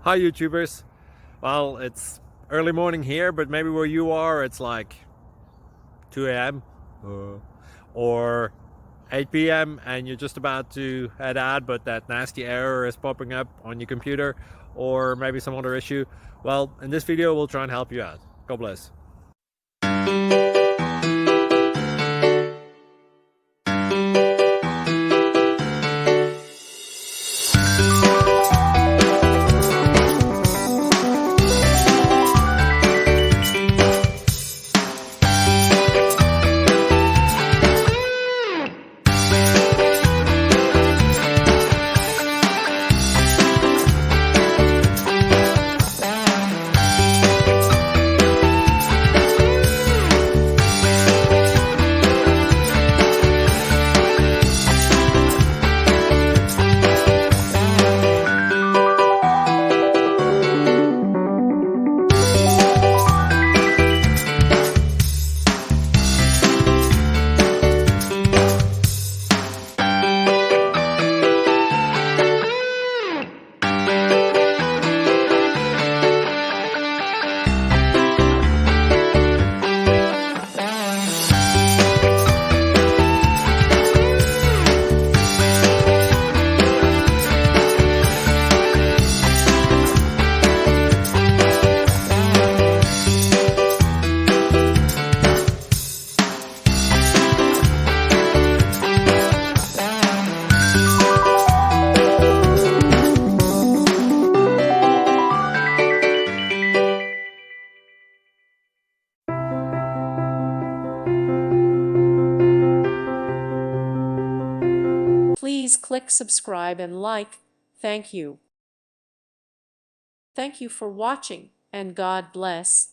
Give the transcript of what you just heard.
Hi YouTubers. Well, it's early morning here, but maybe where you are it's like 2 a.m. or 8 p.m. and you're just about to head out, but that nasty error is popping up on your computer, or maybe some other issue. Well, in this video we'll try and help you out. God bless. Please click subscribe and like. Thank you. Thank you for watching, and God bless.